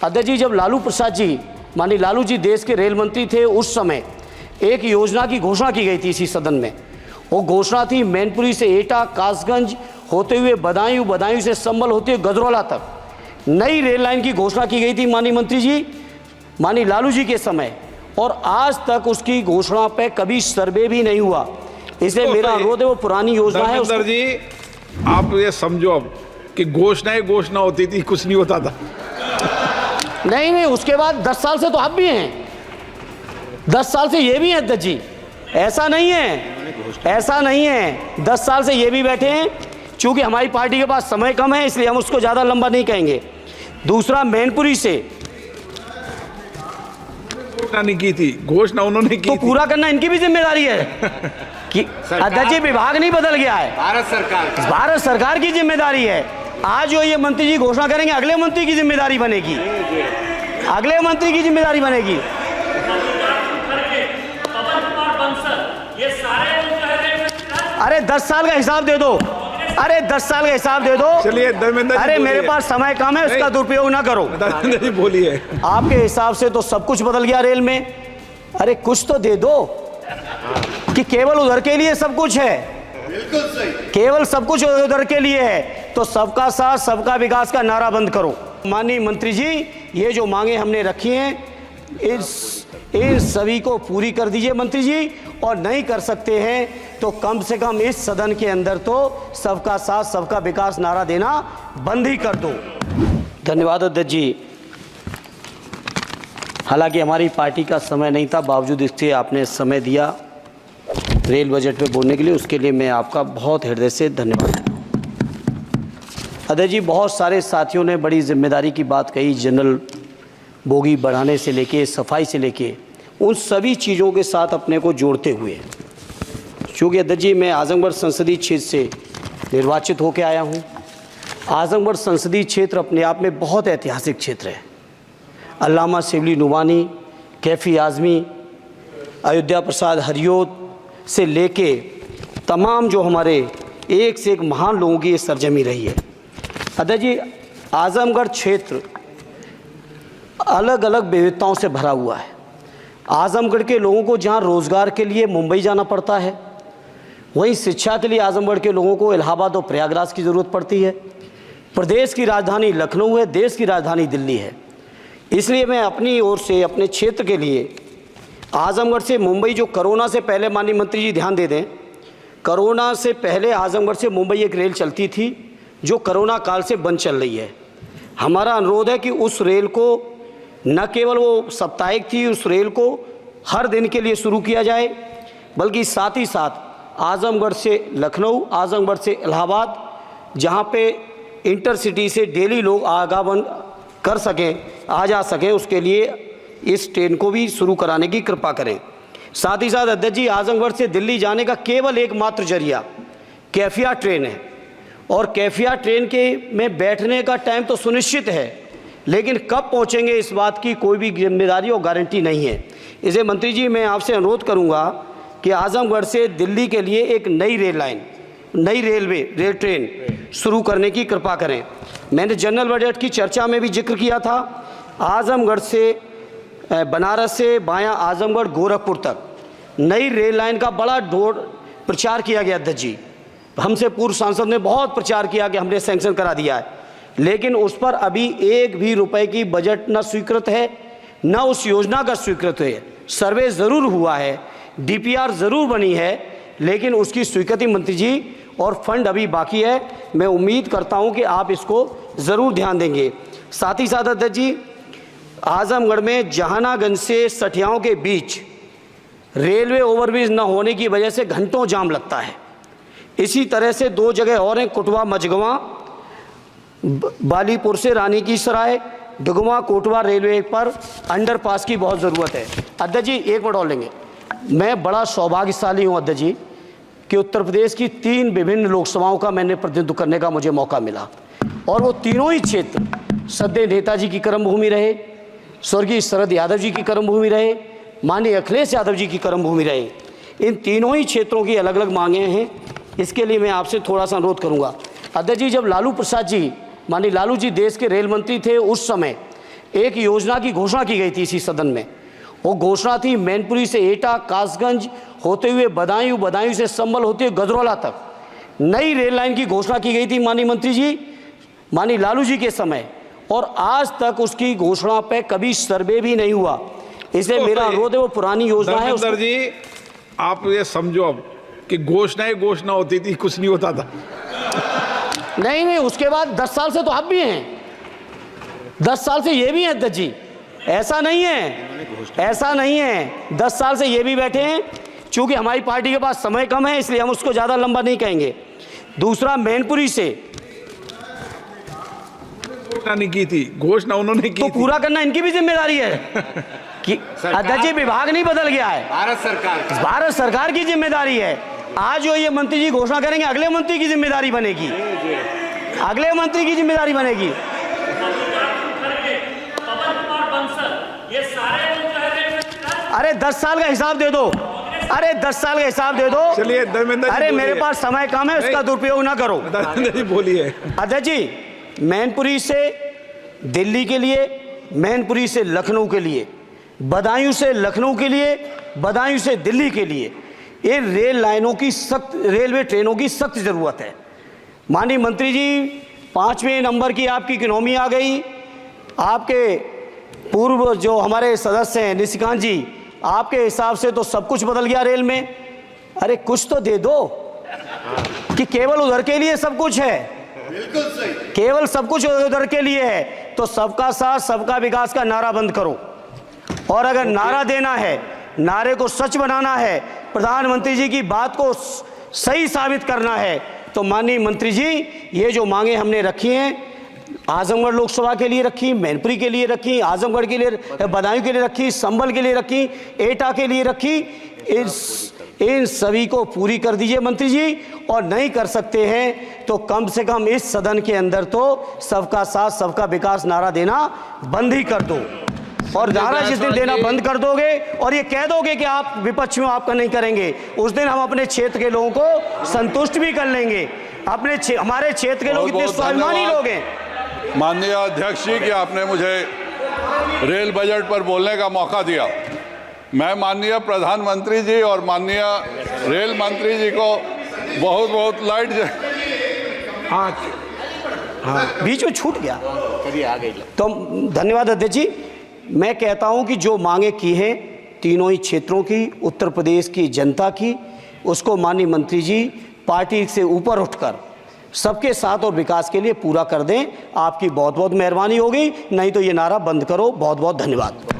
अध्यक्ष जी, जब लालू प्रसाद जी, माननीय लालू जी देश के रेल मंत्री थे, उस समय एक योजना की घोषणा की गई थी इसी सदन में। वो घोषणा थी मैनपुरी से एटा, कासगंज होते हुए बदायूं, बदायूं से संभल होते हुए गजरौला तक नई रेल लाइन की घोषणा की गई थी माननीय मंत्री जी, माननीय लालू जी के समय, और आज तक उसकी घोषणा पे कभी सर्वे भी नहीं हुआ। इसलिए मेरा अनुरोध है, वो पुरानी योजना है। धर्मेंद्र जी, आप ये समझो अब कि घोषणाएं घोषणा होती थी, कुछ नहीं होता था। नहीं, उसके बाद 10 साल से तो आप भी हैं, 10 साल से ये भी हैं अध्यक्ष जी, ऐसा नहीं है 10 साल से ये भी बैठे हैं। चूंकि हमारी पार्टी के पास समय कम है, इसलिए हम उसको ज़्यादा लंबा नहीं कहेंगे। दूसरा, मैनपुरी से घोषणा नहीं की थी, घोषणा उन्होंने की तो थी। पूरा करना इनकी भी जिम्मेदारी है कि अध्यक्ष जी, विभाग नहीं बदल गया है, भारत सरकार की जिम्मेदारी है। आज जो ये मंत्री जी घोषणा करेंगे, अगले मंत्री की जिम्मेदारी बनेगी, अगले मंत्री की जिम्मेदारी बनेगी। अरे 10 साल का हिसाब दे दो, अरे 10 साल का हिसाब दे दो। चलिए धर्मेंद्र जी, अरे मेरे पास समय कम है, उसका दुरुपयोग ना करो। धर्मेंद्र जी बोलिए। आपके हिसाब से तो सब कुछ बदल गया रेल में। अरे कुछ तो दे दो कि केवल उधर के लिए सब कुछ है, बिल्कुल सही, केवल सब कुछ उधर के लिए है, तो सबका साथ सबका विकास का नारा बंद करो। माननीय मंत्री जी, ये जो मांगे हमने रखी हैं, इन सभी को पूरी कर दीजिए मंत्री जी, और नहीं कर सकते हैं तो कम से कम इस सदन के अंदर तो सबका साथ सबका विकास नारा देना बंद ही कर दो। धन्यवाद अध्यक्ष जी। हालांकि हमारी पार्टी का समय नहीं था, बावजूद इसके आपने समय दिया रेल बजट पे बोलने के लिए, उसके लिए मैं आपका बहुत हृदय से धन्यवाद। अध्यक्ष जी, बहुत सारे साथियों ने बड़ी जिम्मेदारी की बात कही, जनरल बोगी बढ़ाने से लेके सफाई से लेके उन सभी चीज़ों के साथ अपने को जोड़ते हुए, चूँकि अध्यक्ष जी मैं आजमगढ़ संसदीय क्षेत्र से निर्वाचित होकर आया हूँ। आजमगढ़ संसदीय क्षेत्र अपने आप में बहुत ऐतिहासिक क्षेत्र है। अल्लामा शिबली नुमानी, कैफ़ी आज़मी, अयोध्या प्रसाद हरियोत से लेके तमाम जो हमारे एक से एक महान लोगों की ये सरजमी रही है। अध्यक्ष जी, आजमगढ़ क्षेत्र अलग अलग विविधताओं से भरा हुआ है। आजमगढ़ के लोगों को जहाँ रोज़गार के लिए मुंबई जाना पड़ता है, वहीं शिक्षा के लिए आजमगढ़ के लोगों को इलाहाबाद और प्रयागराज की ज़रूरत पड़ती है। प्रदेश की राजधानी लखनऊ है, देश की राजधानी दिल्ली है। इसलिए मैं अपनी ओर से अपने क्षेत्र के लिए आजमगढ़ से मुंबई, जो कोरोना से पहले, माननीय मंत्री जी ध्यान दे दें, कोरोना से पहले आजमगढ़ से मुंबई एक रेल चलती थी जो कोरोना काल से बंद चल रही है। हमारा अनुरोध है कि उस रेल को न केवल वो साप्ताहिक थी, उस रेल को हर दिन के लिए शुरू किया जाए, बल्कि साथ ही साथ आजमगढ़ से लखनऊ, आजमगढ़ से इलाहाबाद, जहाँ पे इंटरसिटी से डेली लोग आवागमन कर सकें, आ जा सकें, उसके लिए इस ट्रेन को भी शुरू कराने की कृपा करें। साथ ही साथ अध्यक्ष जी, आजमगढ़ से दिल्ली जाने का केवल एकमात्र जरिया कैफिया ट्रेन है, और कैफिया ट्रेन के में बैठने का टाइम तो सुनिश्चित है, लेकिन कब पहुंचेंगे इस बात की कोई भी जिम्मेदारी और गारंटी नहीं है। इसे मंत्री जी मैं आपसे अनुरोध करूंगा कि आजमगढ़ से दिल्ली के लिए एक नई रेल लाइन, नई रेल ट्रेन शुरू करने की कृपा करें। मैंने जनरल बजट की चर्चा में भी जिक्र किया था, आजमगढ़ से बनारस से बायां आजमगढ़ गोरखपुर तक नई रेल लाइन का बड़ा प्रचार किया गया अध्यक्ष जी। हमसे पूर्व सांसद ने बहुत प्रचार किया कि हमने सैंक्शन करा दिया है, लेकिन उस पर अभी एक भी रुपए की बजट न स्वीकृत है, न उस योजना का स्वीकृत है। सर्वे ज़रूर हुआ है, डीपीआर ज़रूर बनी है, लेकिन उसकी स्वीकृति मंत्री जी और फंड अभी बाकी है। मैं उम्मीद करता हूं कि आप इसको ज़रूर ध्यान देंगे। साथ ही साथ अध्यक्ष जी, आजमगढ़ में जहानागंज से सठियाओं के बीच रेलवे ओवरब्रिज न होने की वजह से घंटों जाम लगता है। इसी तरह से 2 जगह और हैं, कुटवा मझगवां, बालीपुर से रानी की सराय, डुगवा कोटवा रेलवे पर अंडरपास की बहुत ज़रूरत है। अध्यक्ष जी 1 मिनट और लेंगे। मैं बड़ा सौभाग्यशाली हूँ अध्यक्ष जी कि उत्तर प्रदेश की 3 विभिन्न लोकसभाओं का मैंने प्रतिनिधित्व करने का मुझे मौका मिला, और वो तीनों ही क्षेत्र सदैव नेताजी की कर्मभूमि रहे, स्वर्गीय शरद यादव जी की कर्मभूमि रहे, माननीय अखिलेश यादव जी की कर्मभूमि रहे। इन तीनों ही क्षेत्रों की अलग अलग मांगें हैं, इसके लिए मैं आपसे थोड़ा सा अनुरोध करूँगा। अध्यक्ष जी, जब लालू प्रसाद जी, माननीय लालू जी देश के रेल मंत्री थे, उस समय एक योजना की घोषणा की गई थी इसी सदन में। वो घोषणा थी मैनपुरी से एटा, कासगंज होते हुए बदायूं, बदायूं से संभल होते हुए गजरौला तक नई रेल लाइन की घोषणा की गई थी माननीय मंत्री जी, माननीय लालू जी के समय, और आज तक उसकी घोषणा पे कभी सर्वे भी नहीं हुआ। इसलिए मेरा अनुरोध है वो पुरानी योजना है धर्मेंद्र जी, आप ये समझो अब कि घोषणा होती थी, कुछ नहीं होता था। नहीं, उसके बाद 10 साल से तो आप भी हैं, 10 साल से ये भी हैं अध्यक्ष जी, ऐसा नहीं है 10 साल से ये भी बैठे हैं। चूंकि हमारी पार्टी के पास समय कम है इसलिए हम उसको ज़्यादा लंबा नहीं कहेंगे। दूसरा, मैनपुरी से घोषणा नहीं की थी, घोषणा उन्होंने की तो थी। पूरा करना इनकी भी जिम्मेदारी है कि अध्यक्ष जी विभाग नहीं बदल गया है, भारत सरकार की जिम्मेदारी है। आज जो ये मंत्री जी घोषणा करेंगे अगले मंत्री की जिम्मेदारी बनेगी, अगले मंत्री की जिम्मेदारी बनेगी। अरे 10 साल का हिसाब दे दो, अरे 10 साल का हिसाब दे दो। चलिए धर्मेंद्र जी, अरे मेरे पास समय कम है, उसका दुरुपयोग ना करो। धर्मेंद्र जी बोलिए। अध्यक्ष जी, मैनपुरी से दिल्ली के लिए, मैनपुरी से लखनऊ के लिए, बदायूं से लखनऊ के लिए, बदायूं से दिल्ली के लिए इन रेल लाइनों की सख्त, रेलवे ट्रेनों की सख्त ज़रूरत है। माननीय मंत्री जी, 5वें नंबर की आपकी इकोनॉमी आ गई। आपके पूर्व जो हमारे सदस्य हैं निशिकांत जी, आपके हिसाब से तो सब कुछ बदल गया रेल में। अरे कुछ तो दे दो कि केवल उधर के लिए सब कुछ है, केवल सब कुछ उधर के लिए है। तो सबका साथ सबका विकास का नारा बंद करो, और अगर नारा देना है, नारे को सच बनाना है, प्रधानमंत्री जी की बात को सही साबित करना है, तो माननीय मंत्री जी ये जो मांगे हमने रखी हैं, आजमगढ़ लोकसभा के लिए रखी, मैनपुरी के लिए रखी, आजमगढ़ के लिए, बदायूं के लिए रखी, संभल के लिए रखी, एटा के लिए रखी, इन सभी को पूरी कर दीजिए मंत्री जी। और नहीं कर सकते हैं तो कम से कम इस सदन के अंदर तो सबका साथ सबका विकास नारा देना बंद ही कर दो। और नारा जिस दिन देना बंद कर दोगे और ये कह दोगे कि आप विपक्ष में आपका नहीं करेंगे, उस दिन हम अपने क्षेत्र के लोगों को संतुष्ट भी कर लेंगे। हमारे क्षेत्र के लोग इतने स्वाभिमानी लोग हैं। माननीय अध्यक्ष जी कि आपने मुझे रेल बजट पर बोलने का मौका दिया। मैं माननीय प्रधानमंत्री जी और माननीय रेल मंत्री जी को बहुत बहुत लाइट बीच में छूट गया, कभी आ गई। तो धन्यवाद अध्यक्ष जी। मैं कहता हूं कि जो मांगे की हैं तीनों ही क्षेत्रों की, उत्तर प्रदेश की जनता की, उसको माननीय मंत्री जी पार्टी से ऊपर उठकर सबके साथ और विकास के लिए पूरा कर दें। आपकी बहुत बहुत मेहरबानी होगी, नहीं तो ये नारा बंद करो। बहुत बहुत धन्यवाद।